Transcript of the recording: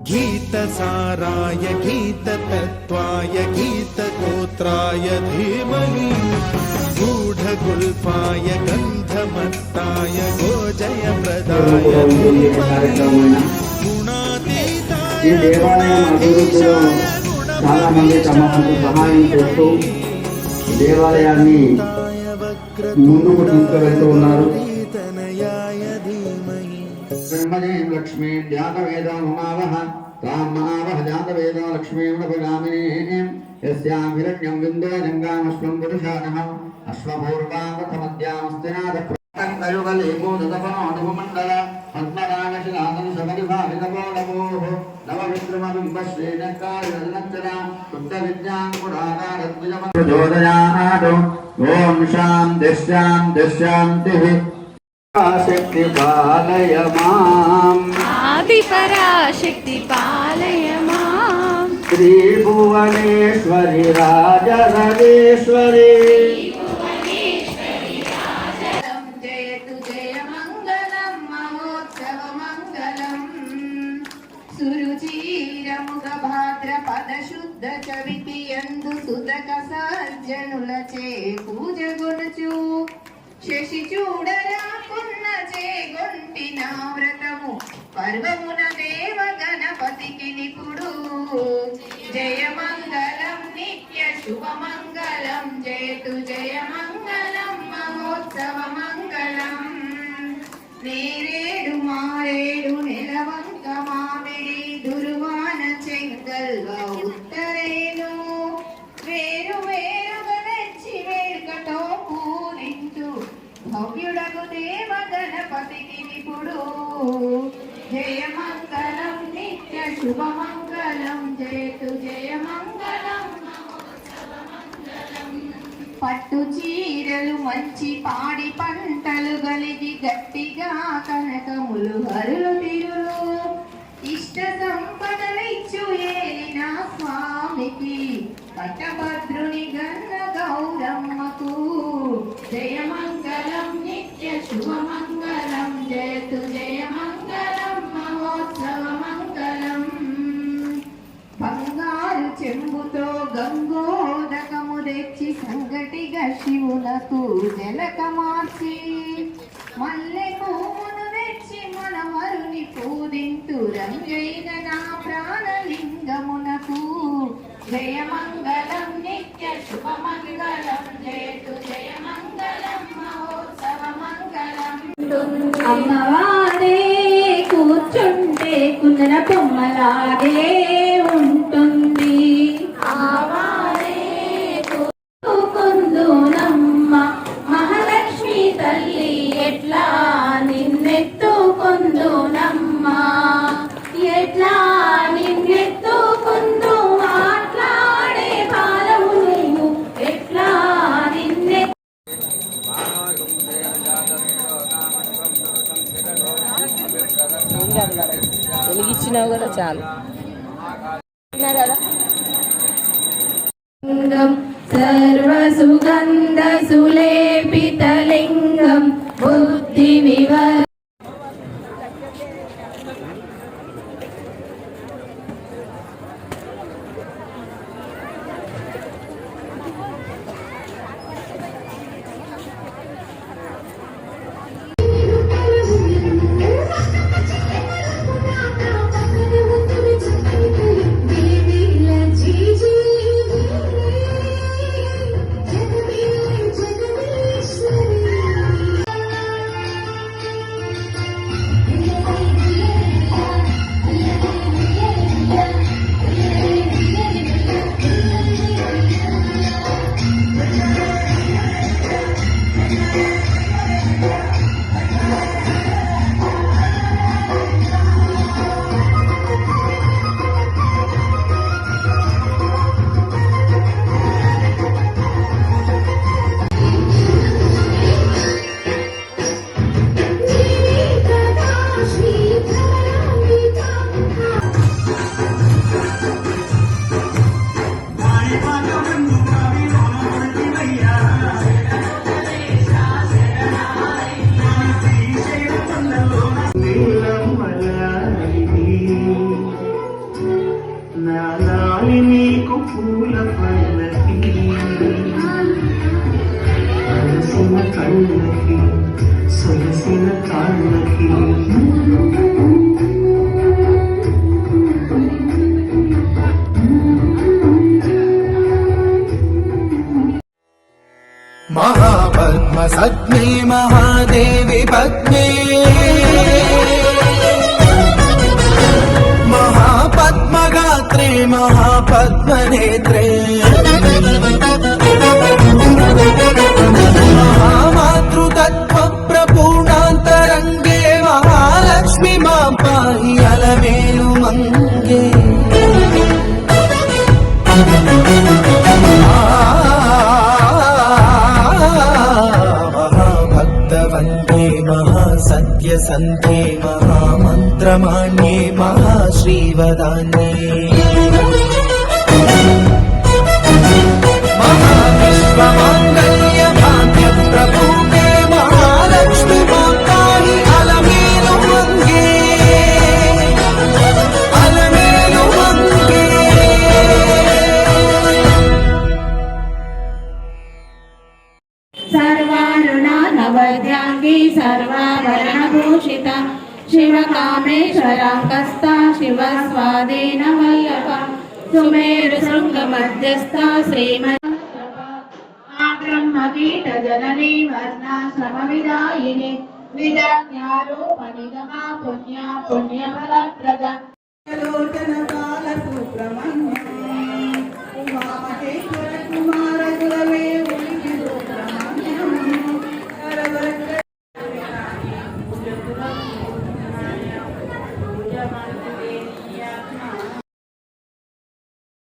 गीतसाराय गीततत्त्वाय गीतगोत्राय धीमहि गूढगुल्फाय गन्धमत्ताय गोजयप्रदाय ఈ దేవాలయం అభివృద్ధిలో చాలా మంది తమ వంతు సహాయం చేస్తూ దేవాలయాన్ని ముందుకు తీసుకువెళ్తూ ఉన్నారు. బ్రహ్మజయం లక్ష్మీ జాతవేదో మమావహ రామావహ జాతవేదో లక్ష్మీమభిరామిణీం యస్యాం హిరణ్యం విందో జంగామశ్వం పురుషానః అశ్వపూర్వామథమద్యామస్తినాథ ప్రకటయుగలేకోదపనోనుమండల పద్మరాగశిలాసన సమరిభావితపోలపోః నవవిక్రమబింబశ్రేణకారనచ్చర శుద్ధ విద్యాంకుడాకారద్విజమోదయానాదో ఓం శాంతిః శక్తి పాలయ మాం ఆదిపరాశక్తి పాలయ మాం శ్రీ భువనేశ్వరి రాజరాజేశ్వరి జయతు జయ మంగళం మహోత్సవ మంగళం సురుచిరముగ భాద్రపద శుద్ధ చవితి యందు సుతక సజ్జనులచే పూజ గొనుచు శశి చూడరాకున్న చేగొంటి నా వ్రతము పర్వమున దేవ గణపతికి నిపుడు జయ మంగళం నిత్య శుభ మంగళం జయతు జయ మంగళం మహోత్సవ మంగళం నేరేడు మారేడు నెలవంక మామిడి దుర్వాన చెంగల్వ ఉత్తరేను వేరు వేరుగా తెచ్చి వేడుకతో పూరించు భవ్యుడకు దేవ గణపతికి నిపుడు జయ మంగళం నిత్య శుభ మంగళం జయతు జయ మంగళం పట్టు చీరలు మంచి పాడి పంటలు గలిగి గట్టిగా కనకములు హరులు తిరులు ఇష్ట సంపదలిచ్చు ఏలిన స్వామికి పట్టభద్రుని గన్న గౌరమ్మకు జయ మంగళం నిత్య శుభ మంగళం జయతు జయ మంగళం మహోత్సవ మంగళం బంగారు చెంబుతో గంగోదకము తెచ్చి సంగటిగా శివునకు జలక మార్చి మల్లె పువ్వును తెచ్చి మనవరుని పూజింతు రంగైన నా ప్రాణలింగమునకు జయ మంగళం నిత్య శుభ మంగళం జయతు జయ మంగళం మహోత్సవ మంగళం అమ్మవారే కూర్చుంటే కుందర బొమ్మలాగే ఉంటుంది ఆవారే కొందునమ్మ మహాలక్ష్మి తల్లి ఎట్లా నిన్నెత్తు కొందునమ్మ ఎట్లా నిన్నెత్తు కొందు మాట్లాడే బాలము నీవు ఎట్లా నిన్నె వెలిగించినావు కదా చాలు సర్వసుగంధ సులేపితలింగం బుద్ధి వివ వాలి నీకు పూల పల్లకి అలసిన కళ్ళకి సొలసిన కాళ్ళకి महापद्म सद्मे महादेवी पद्मे महापद्मगात्रे महापद्मनेत्रे महामातृतत्त्वप्रपूर्णान्तरङ्गे महालक्ष्मी मां पाहि अलमेलु मङ्गे महाभक्तवन्दे महासत्यसन्धे महामन्त्रमान्ये महाश्रीवदान्ये महाविश्वमाङ्गल्य भाग्यप्रभूते महालक्ष्मी मां पाहि अलमेलु मङ्गे अलमेलु मङ्गे सर्वारुणानवद्याङ्गी सर्वाभरणभूषिता शिवकामेश्वराङ्कस्था शिवस्वादेन वल्लभा सुमेरुशृङ्गमध्यस्था ब्रह्मकीटजननी वर्णाश्रमविदायिनी विदज्ञारूपनिगमा पुण्या पुण्यफलप्रदा